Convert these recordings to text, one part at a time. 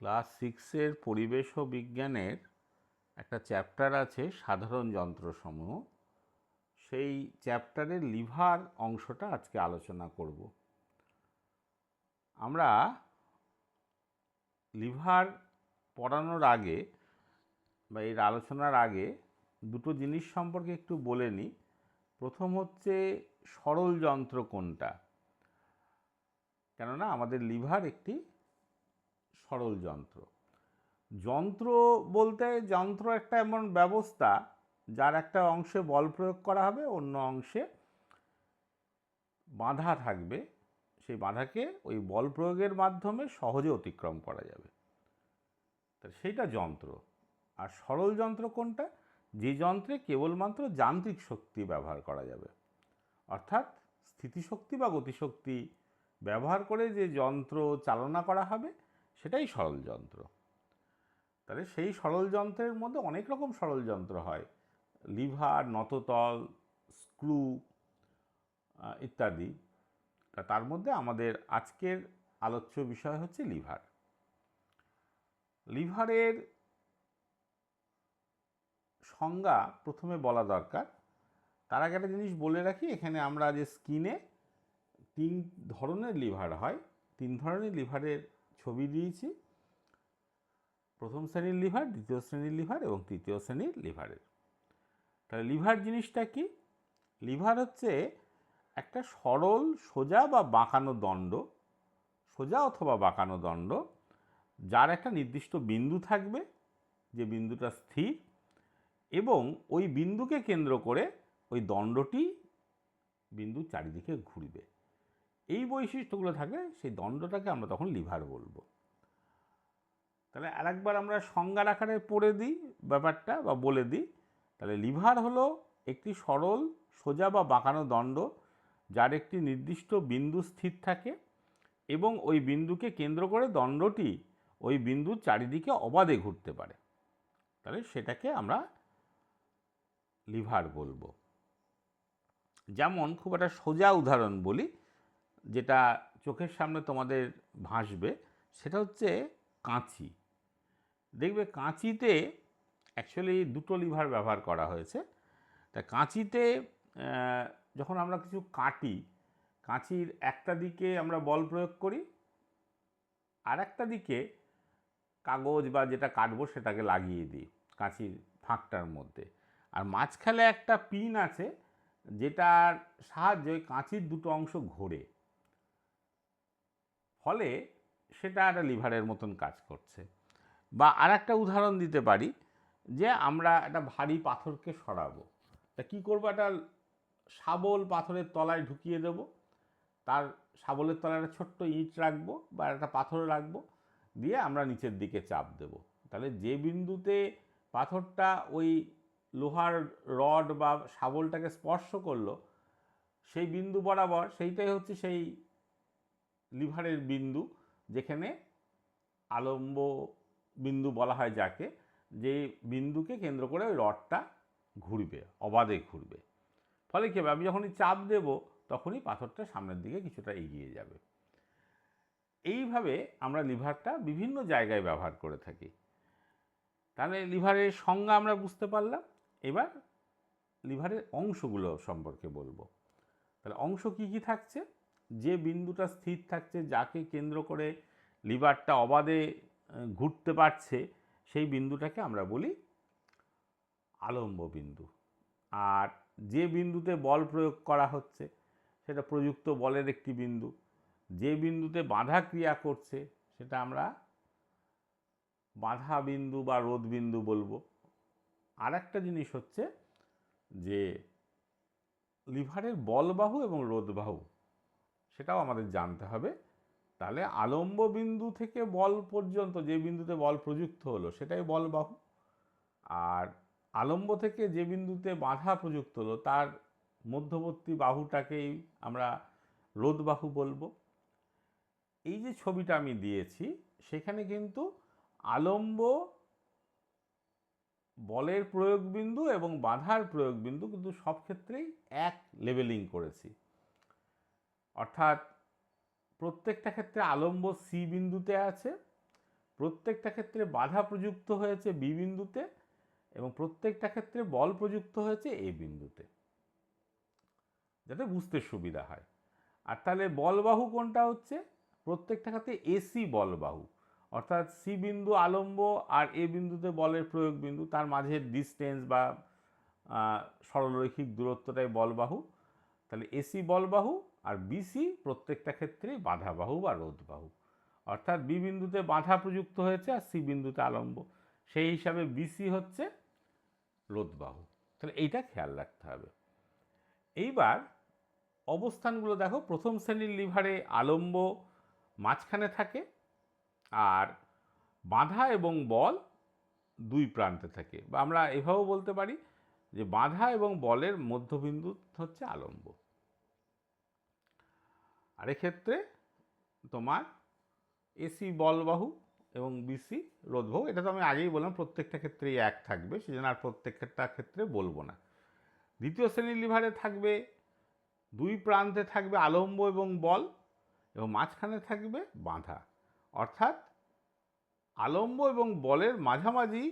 Class সিক্সের পরিবেশ ও বিজ্ঞানের একটা চ্যাপ্টার আছে সাধারণ যন্ত্রসমূহ। সেই চ্যাপ্টারের লিভার অংশটা আজকে আলোচনা করব। আমরা লিভার পড়ানোর আগে বা এর আলোচনার আগে দুটো জিনিস সম্পর্কে একটু বলে নিই। প্রথম হচ্ছে সরল যন্ত্র কোনটা, কেননা আমাদের লিভার একটি সরল যন্ত্র। যন্ত্র বলতে যন্ত্র একটা এমন ব্যবস্থা যার একটা অংশে বল প্রয়োগ করা হবে, অন্য অংশে বাধা থাকবে, সেই বাধাকে ওই বল প্রয়োগের মাধ্যমে সহজে অতিক্রম করা যাবে, তা সেইটা যন্ত্র। আর সরল যন্ত্র কোনটা, যে যন্ত্রে কেবলমাত্র যান্ত্রিক শক্তি ব্যবহার করা যাবে, অর্থাৎ স্থিতিশক্তি বা গতিশক্তি ব্যবহার করে যে যন্ত্র চালনা করা হবে সেটাই সরল যন্ত্র। তাহলে সেই সরল যন্ত্রের মধ্যে অনেক রকম সরল যন্ত্র হয়, লিভার, নততল, স্ক্রু ইত্যাদি। তার মধ্যে আমাদের আজকের আলোচ্য বিষয় হচ্ছে লিভার। লিভারের সংজ্ঞা প্রথমে বলা দরকার। তার আগে একটা জিনিস বলে রাখি, এখানে আমরা যে স্কিনে 3 ধরনের লিভার হয়, 3 ধরনের লিভারের ছবি দিয়েছি। প্রথম শ্রেণীর লিভার, দ্বিতীয় শ্রেণীর লিভার এবং তৃতীয় শ্রেণীর লিভারের। তাহলে লিভার জিনিসটা কি? লিভার হচ্ছে একটা সরল সোজা বা বাঁকানো দণ্ড, সোজা অথবা বাঁকানো দণ্ড, যার একটা নির্দিষ্ট বিন্দু থাকবে, যে বিন্দুটা স্থির, এবং ওই বিন্দুকে কেন্দ্র করে ওই দণ্ডটি বিন্দুর চারিদিকে ঘুরবে। এই বৈশিষ্ট্যগুলো থাকলে সেই দণ্ডটাকে আমরা তখন লিভার বলবো। তাহলে আরেকবার আমরা সংজ্ঞার আকারে পড়ে দিই ব্যাপারটা বা বলে দিই। তাহলে লিভার হলো একটি সরল সোজা বা বাঁকানো দণ্ড যার একটি নির্দিষ্ট বিন্দু স্থির থাকে এবং ওই বিন্দুকে কেন্দ্র করে দণ্ডটি ওই বিন্দুর চারিদিকে অবাধে ঘুরতে পারে, তাহলে সেটাকে আমরা লিভার বলবো। যেমন খুব একটা সোজা উদাহরণ বলি, যেটা চোখের সামনে তোমাদের ভাসবে, সেটা হচ্ছে কাঁচি। দেখবে কাঁচিতে অ্যাকচুয়ালি দুটো লিভার ব্যবহার করা হয়েছে। তা কাঁচিতে যখন আমরা কিছু কাটি, কাঁচির একটা দিকে আমরা বল প্রয়োগ করি, আর একটা দিকে কাগজ বা যেটা কাটবো সেটাকে লাগিয়ে দিই কাঁচির ফাঁকটার মধ্যে। আর মাঝখানে একটা পিন আছে যেটার সাহায্যে কাঁচির দুটো অংশ ঘোরে, ফলে সেটা একটা লিভারের মতন কাজ করছে। বা আর একটা উদাহরণ দিতে পারি, যে আমরা একটা ভারী পাথরকে সরাবো, তা কী করবো, একটা শাবল পাথরের তলায় ঢুকিয়ে দেবো, তার শাবলের তলায় একটা ছোট্ট ইট রাখবো বা একটা পাথর রাখবো, দিয়ে আমরা নিচের দিকে চাপ দেব। তাহলে যে বিন্দুতে পাথরটা ওই লোহার রড বা শাবলটাকে স্পর্শ করলো, সেই বিন্দু বরাবর সেইটাই হচ্ছে সেই লিভারের বিন্দু, যেখানে আলম্ব বিন্দু বলা হয় যাকে, যে বিন্দুকে কেন্দ্র করে ওই রডটা ঘুরবে, অবাধে ঘুরবে। ফলে কী হবে, আমি যখনই চাপ দেব তখনই পাথরটা সামনের দিকে কিছুটা এগিয়ে যাবে। এইভাবে আমরা লিভারটা বিভিন্ন জায়গায় ব্যবহার করে থাকি। তাহলে লিভারের সংজ্ঞা আমরা বুঝতে পারলাম। এবার লিভারের অংশগুলো সম্পর্কে বলবো। তাহলে অংশ কি কি থাকছে, যে বিন্দুটা স্থির থাকছে, যাকে কেন্দ্র করে লিভারটা অবাধে ঘুরতে পারছে, সেই বিন্দুটাকে আমরা বলি আলম্ব বিন্দু। আর যে বিন্দুতে বল প্রয়োগ করা হচ্ছে সেটা প্রযুক্ত বলের একটি বিন্দু। যে বিন্দুতে বাধা ক্রিয়া করছে সেটা আমরা বাধা বিন্দু বা রোধ বিন্দু বলবো। আর একটা জিনিস হচ্ছে যে লিভারের বলবাহু এবং রোধবাহু, সেটাও আমাদের জানতে হবে। তাহলে আলম্ব বিন্দু থেকে বল পর্যন্ত যে বিন্দুতে বল প্রযুক্ত হলো সেটাই বলবাহু, আর আলম্ব থেকে যে বিন্দুতে বাধা প্রযুক্ত হলো তার মধ্যবর্তী বাহুটাকেই আমরা রোধবাহু বলবো। এই যে ছবিটা আমি দিয়েছি সেখানে কিন্তু আলম্ব বলের প্রয়োগ বিন্দু এবং বাধার প্রয়োগ বিন্দু কিন্তু সব ক্ষেত্রেই এক লেভেলিং করেছি, অর্থাৎ প্রত্যেকটা ক্ষেত্রে আলম্ব সি বিন্দুতে আছে প্রত্যেকটা ক্ষেত্রে বাধা প্রযুক্ত হয়েছে বি বিন্দুতে এবং প্রত্যেকটা ক্ষেত্রে বল প্রযুক্ত হয়েছে এ বিন্দুতে, যাতে বুঝতে সুবিধা হয়। আর তাহলে বলবাহু কোনটা হচ্ছে? প্রত্যেকটা ক্ষেত্রে এসি বলবাহু, অর্থাৎ সি বিন্দু আলম্ব আর এ বিন্দুতে বলের প্রয়োগ বিন্দু, তার মাঝের ডিস্টেন্স বা সরলরৈখিক দূরত্বটাই বলবাহু। তাহলে এসি বলবাহু আর বিসি প্রত্যেকটা ক্ষেত্রেই বাধাবাহু বা রোধবাহু, অর্থাৎ বি বিন্দুতে বাধা প্রযুক্ত হয়েছে আর সি বিন্দুতে আলম্ব, সেই হিসাবে বিসি হচ্ছে রোধবাহু। তাহলে এইটা খেয়াল রাখতে হবে। এইবার অবস্থানগুলো দেখো, প্রথম শ্রেণীর লিভারে আলম্ব মাঝখানে থাকে আর বাধা এবং বল দুই প্রান্তে থাকে, বা আমরা এভাবেও বলতে পারি যে বাধা এবং বলের মধ্যবিন্দু হচ্ছে আলম্ব। আর এক্ষেত্রে তোমার এসি বলবাহু এবং বিসি রোধবাহু, এটা তো আমি আগেই বললাম প্রত্যেকটা ক্ষেত্রেই এক থাকবে, সেজন্য আর প্রত্যেকটা ক্ষেত্রে বলবো না। দ্বিতীয় শ্রেণীর লিভারে থাকবে দুই প্রান্তে থাকবে আলম্ব এবং বল এবং মাঝখানে থাকবে বাধা, অর্থাৎ আলম্ব এবং বলের মাঝামাঝি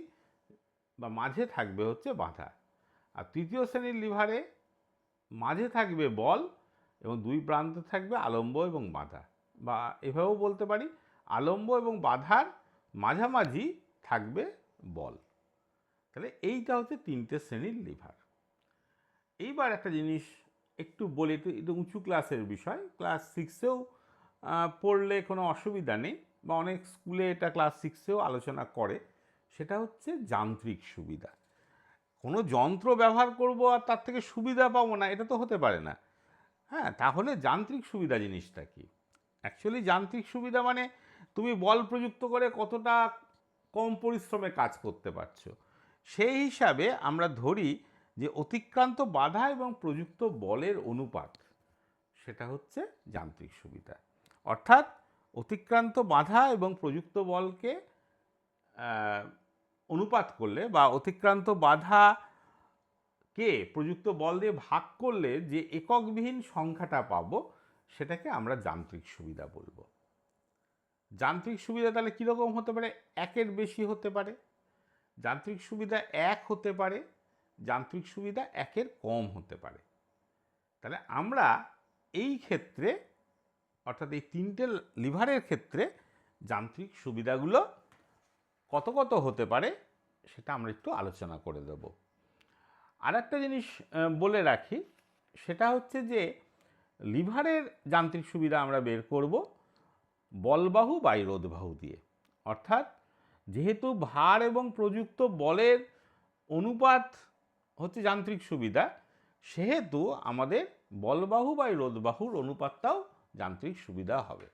বা মাঝে থাকবে হচ্ছে বাধা। আর তৃতীয় শ্রেণীর লিভারে মাঝে থাকবে বল এবং দুই প্রান্তে থাকবে আলম্ব এবং বাধা, বা এভাবেও বলতে পারি আলম্ব এবং বাধার মাঝামাঝি থাকবে বল। তাহলে এইটা হচ্ছে তিনটে শ্রেণীর লিভার। এইবার একটা জিনিস একটু বলি, একটু উঁচু ক্লাসের বিষয়, ক্লাস সিক্সেও পড়লে কোনো অসুবিধা নেই, বা অনেক স্কুলে এটা ক্লাস সিক্সেও আলোচনা করে, সেটা হচ্ছে যান্ত্রিক সুবিধা। কোনো যন্ত্র ব্যবহার করব আর তার থেকে সুবিধা পাবো না, এটা তো হতে পারে না। হ্যাঁ, তাহলে যান্ত্রিক সুবিধা জিনিসটা কি? অ্যাকচুয়ালি যান্ত্রিক সুবিধা মানে তুমি বল প্রযুক্ত করে কতটা কম পরিশ্রমে কাজ করতে পারছো, সেই হিসাবে আমরা ধরি যে অতিক্রান্ত বাধা এবং প্রযুক্ত বলের অনুপাত, সেটা হচ্ছে যান্ত্রিক সুবিধা। অর্থাৎ অতিক্রান্ত বাধা এবং প্রযুক্ত বলকে অনুপাত করলে বা অতিক্রান্ত বাধাকে প্রযুক্ত বল দিয়ে ভাগ করলে যে এককবিহীন সংখ্যাটা পাবো, সেটাকে আমরা যান্ত্রিক সুবিধা বলবো। যান্ত্রিক সুবিধা তাহলে কীরকম হতে পারে? একের বেশি হতে পারে, যান্ত্রিক সুবিধা এক হতে পারে, যান্ত্রিক সুবিধা একের কম হতে পারে। তাহলে আমরা এই ক্ষেত্রে, অর্থাৎ এই তিনটে লিভারের ক্ষেত্রে যান্ত্রিক সুবিধাগুলো কত কত হতে পারে সেটা আমরা একটু আলোচনা করে দেব। আর একটা জিনিস বলে রাখি, সেটা হচ্ছে যে লিভারের যান্ত্রিক সুবিধা আমরা বের করব বলবাহু বাই রোধবাহু দিয়ে, অর্থাৎ যেহেতু ভার এবং প্রযুক্ত বলের অনুপাত হচ্ছে যান্ত্রিক সুবিধা, সেহেতু আমাদের বলবাহু বাই রোধবাহুর অনুপাতটাও যান্ত্রিক সুবিধা হবে,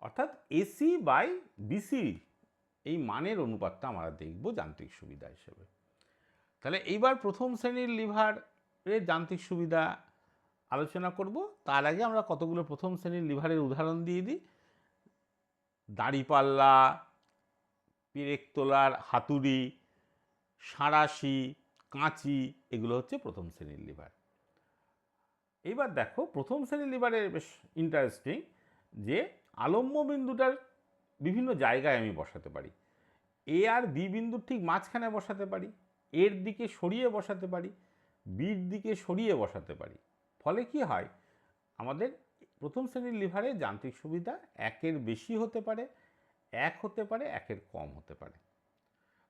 অর্থাৎ এসি বাই বিসি এই মানের অনুপাতটা আমরা দেখব যান্ত্রিক সুবিধা হিসেবে। তাহলে এইবার প্রথম শ্রেণীর লিভারের যান্ত্রিক সুবিধা আলোচনা করব। তার আগে আমরা কতগুলো প্রথম শ্রেণীর লিভারের উদাহরণ দিয়ে দিই। দাঁড়িপাল্লা, পেরেক তোলার হাতুড়ি, সাঁড়াশি, কাঁচি, এগুলো হচ্ছে প্রথম শ্রেণীর লিভার। এইবার দেখো প্রথম শ্রেণীর লিভারের বেশ ইন্টারেস্টিং যে আলম্ব বিন্দুটার বিভিন্ন জায়গায় আমি বসাতে পারি। এ আর বি বিন্দুর ঠিক মাঝখানে বসাতে পারি, এর দিকে সরিয়ে বসাতে পারি, বির দিকে সরিয়ে বসাতে পারি। ফলে কি হয়, আমাদের প্রথম শ্রেণীর লিভারে যান্ত্রিক সুবিধা একের বেশি হতে পারে, এক হতে পারে, একের কম হতে পারে।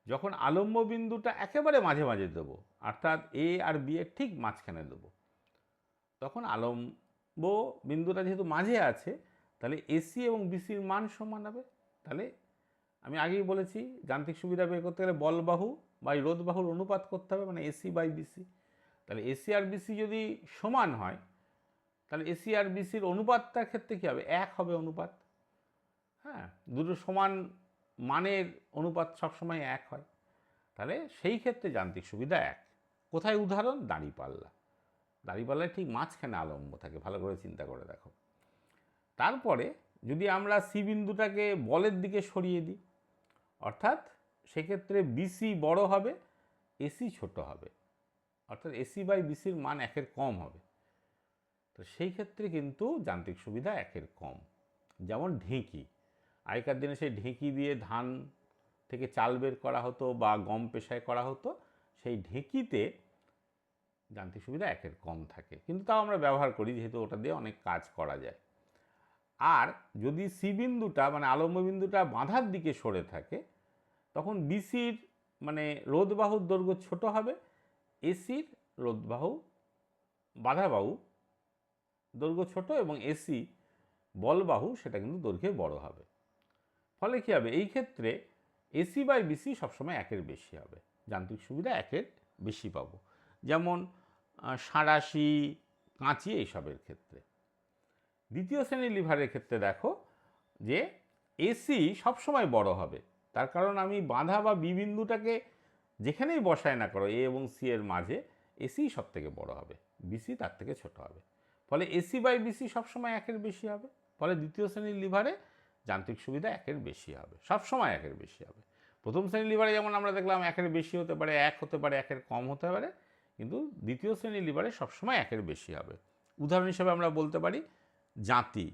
যখন আলম্ব বিন্দুটা একেবারে মাঝে মাঝে দেবো, অর্থাৎ এ আর বি এর ঠিক মাঝখানে দেবো, তখন আলম্ব বিন্দুটা যেহেতু মাঝে আছে, তাহলে এসি এবং বিসির মান সমান হবে। তাহলে আমি আগেই বলেছি যান্ত্রিক সুবিধা বের করতে গেলে বলবাহু বাই রোধবাহুর অনুপাত করতে হবে, মানে এসি বাই বিসি। তাহলে এসি আর বিসি যদি সমান হয়, তাহলে এসি আর বিসির অনুপাতটার ক্ষেত্রে কী হবে? এক হবে অনুপাত। হ্যাঁ, দুটো সমান মানের অনুপাত সবসময় এক হয়, তাহলে সেই ক্ষেত্রে যান্ত্রিক সুবিধা এক। কোথায় উদাহরণ? দাঁড়িপাল্লা। দাঁড়িপাল্লায় ঠিক মাঝখানে আলম্ব থাকে, ভালো করে চিন্তা করে দেখো। তারপরে যদি আমরা সি বিন্দুটাকে বলের দিকে সরিয়ে দিই, অর্থাৎ সেক্ষেত্রে বিসি বড় হবে, এসি ছোট হবে, অর্থাৎ এসি বাই বিসির মান একের কম হবে। তো সেই ক্ষেত্রে কিন্তু যান্ত্রিক সুবিধা একের কম। যেমন ঢেঁকি, আগেকার দিনে সেই ঢেঁকি দিয়ে ধান থেকে চাল বের করা হতো বা গম পেশাই করা হতো, সেই ঢেঁকিতে যান্ত্রিক সুবিধা 1-এর কম থাকে, কিন্তু তাও আমরা ব্যবহার করি যেহেতু ওটা দিয়ে অনেক কাজ করা যায়। আর যদি সি বিন্দুটা মানে আলম্ব বিন্দুটা বাঁধার দিকে সরে থাকে, তখন বিসির মানে রোধবাহুর দৈর্ঘ্য ছোট হবে, এসির রোধবাহু বাধাবাহু দৈর্ঘ্য ছোট এবং এসি বলবাহু সেটা কিন্তু দৈর্ঘ্যে বড় হবে। ফলে কী হবে, এই ক্ষেত্রে এসি বাই বিসি সবসময় 1-এর বেশি হবে, যান্ত্রিক সুবিধা 1-এর বেশি পাবো। যেমন সাঁড়াশি, কাঁচি এইসবের ক্ষেত্রে। দ্বিতীয় শ্রেণীর লিভারের ক্ষেত্রে দেখো যে এসি সবসময় বড় হবে, তার কারণ আমি বাঁধা বা বি বিন্দুটাকে যেখানেই বসায় না করো এ এবং সি এর মাঝে, এসি সব থেকে বড় হবে, বিসি তার থেকে ছোট হবে। ফলে এসি বাই বিসি সবসময় 1-এর বেশি হবে। ফলে দ্বিতীয় শ্রেণীর লিভারে যান্ত্রিক সুবিধা 1-এর বেশি হবে, সবসময় 1-এর বেশি হবে। প্রথম শ্রেণীর লিভারে যেমন আমরা দেখলাম 1-এর বেশি হতে পারে, 1 হতে পারে, 1-এর কম হতে পারে, কিন্তু দ্বিতীয় শ্রেণীর লিভারে সবসময় 1-এর বেশি হবে। উদাহরণ হিসেবে আমরা বলতে পারি জাঁতি,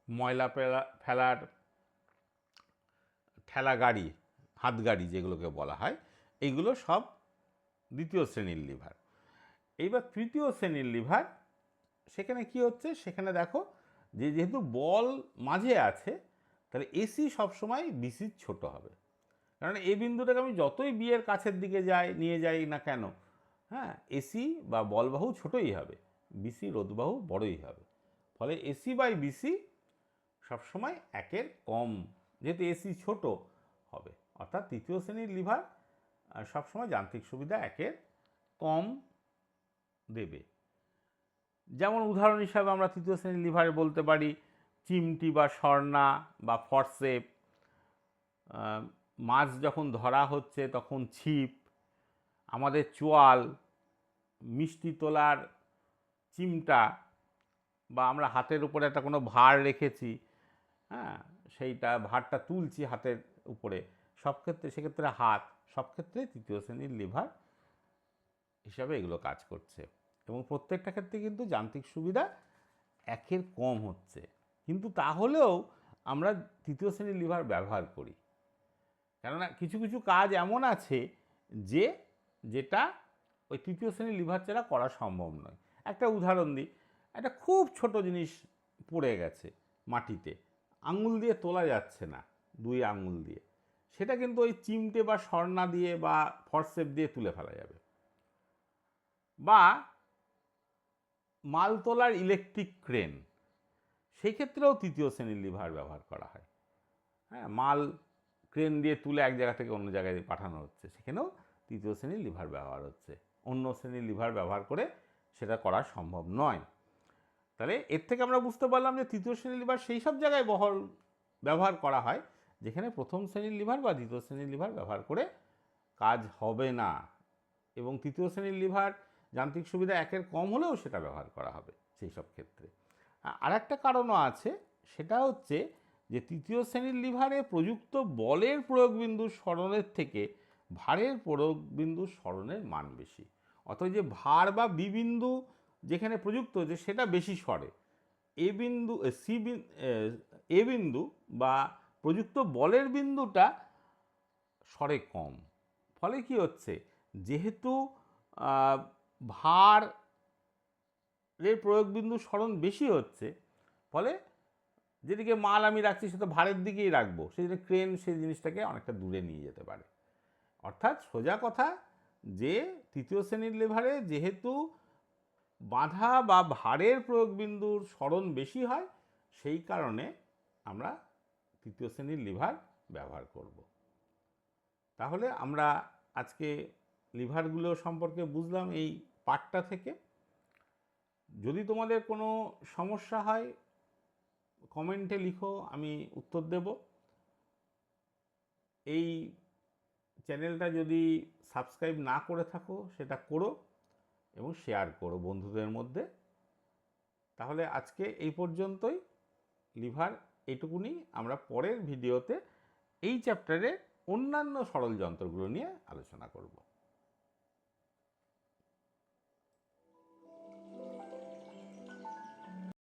ময়লা ফেলার ঠেলা গাড়ি, হাত গাড়ি যেগুলোকে বলা হয়, এইগুলো সব দ্বিতীয় শ্রেণীর লিভার। এইবার তৃতীয় শ্রেণীর লিভার, সেখানে কি হচ্ছে, সেখানে দেখো যে যেহেতু বল মাঝে আছে, তাহলে এসি সবসময় বিসির ছোট হবে, কারণ এই বিন্দুটাকে আমি যতই বি এর কাছের দিকে নিয়ে যাই না কেন, হ্যাঁ, এসি বা বলবাহু ছোটই হবে, বিসি রোধবাহু বড়ই হবে। ফলে এসি বাই বিসি সবসময় 1-এর কম, যেহেতু এসি ছোট হবে, অর্থাৎ তৃতীয় শ্রেণীর লিভার সবসময় যান্ত্রিক সুবিধা 1-এর কম দেবে। যেমন উদাহরণ হিসাবে আমরা তৃতীয় শ্রেণীর লিভারে বলতে পারি চিমটি বা সরনা বা ফরসেপ, মাছ যখন ধরা হচ্ছে তখন ছিপ, আমাদের চোয়াল, মিষ্টি তোলার চিমটা, বা আমরা হাতের উপরে একটা কোনো ভার রেখেছি, হ্যাঁ, সেইটা ভারটা তুলছি হাতের উপরে, সব ক্ষেত্রে সেক্ষেত্রে হাত, সব ক্ষেত্রে তৃতীয় শ্রেণীর লিভার হিসাবে এগুলো কাজ করছে। এবং প্রত্যেকটা ক্ষেত্রে কিন্তু যান্ত্রিক সুবিধা 1-এর কম হচ্ছে, কিন্তু তাহলেও আমরা তৃতীয় শ্রেণীর লিভার ব্যবহার করি, কেননা কিছু কিছু কাজ এমন আছে যেটা ওই তৃতীয় শ্রেণীর লিভার ছাড়া করা সম্ভব নয়। একটা উদাহরণ দিই, একটা খুব ছোট জিনিস পড়ে গেছে মাটিতে, আঙুল দিয়ে তোলা যাচ্ছে না, 2 আঙুল দিয়ে, সেটা কিন্তু ওই চিমটে বা সরনা দিয়ে বা ফরসেপ দিয়ে তুলে ফেলা যাবে। বা মাল তোলার ইলেকট্রিক ক্রেন, সেই ক্ষেত্রেও তৃতীয় শ্রেণীর লিভার ব্যবহার করা হয়। হ্যাঁ, মাল ক্রেন দিয়ে তুলে এক জায়গা থেকে অন্য জায়গায় পাঠানো হচ্ছে, সেখানেও তৃতীয় শ্রেণীর লিভার ব্যবহার হচ্ছে। অন্য শ্রেণীর লিভার ব্যবহার করে সেটা করা সম্ভব নয়। তাহলে এর থেকে আমরা বুঝতে পারলাম যে তৃতীয় শ্রেণীর লিভার সেই সব জায়গায় ব্যবহার করা হয় যেখানে প্রথম শ্রেণীর লিভার বা দ্বিতীয় শ্রেণীর লিভার ব্যবহার করে কাজ হবে না, এবং তৃতীয় শ্রেণীর লিভার যান্ত্রিক সুবিধা 1-এর কম হলেও সেটা ব্যবহার করা হবে সেই সব ক্ষেত্রে। আর একটা কারণও আছে, সেটা হচ্ছে যে তৃতীয় শ্রেণীর লিভারে প্রযুক্ত বলের প্রয়োগবিন্দুর সরণের থেকে ভারের প্রয়োগবিন্দুর সরণের মান বেশি, অথবা যে ভার বা বি বিন্দু যেখানে প্রযুক্ত হচ্ছে সেটা বেশি সরে, এ বিন্দু বা প্রযুক্ত বলের বিন্দুটা সরে কম। ফলে কি হচ্ছে, যেহেতু ভারের প্রয়োগবিন্দু সরণ বেশি হচ্ছে, ফলে যেদিকে মাল আমি রাখছি সেটা ভারের দিকেই রাখবো, সেই জন্য ক্রেন সেই জিনিসটাকে অনেকটা দূরে নিয়ে যেতে পারে। অর্থাৎ সোজা কথা যে তৃতীয় শ্রেণীর লিভারে যেহেতু বাঁধা বা ভারের প্রয়োগবিন্দুর সরণ বেশি হয়, সেই কারণে আমরা তৃতীয় শ্রেণীর লিভার ব্যবহার করব। তাহলে আমরা আজকে লিভারগুলো সম্পর্কে বুঝলাম এই পার্টটা থেকে। যদি তোমাদের কোনো সমস্যা হয় কমেন্টে লিখো, আমি উত্তর দেব। এই চ্যানেলটা যদি সাবস্ক্রাইব না করে থাকো সেটা করো এবং শেয়ার করো বন্ধুদের মধ্যে। তাহলে আজকে এই পর্যন্তই, লিভার এইটুকুনি। আমরা পরের ভিডিওতে এই চ্যাপ্টারে অন্যান্য সরল যন্ত্রগুলো নিয়ে আলোচনা করব।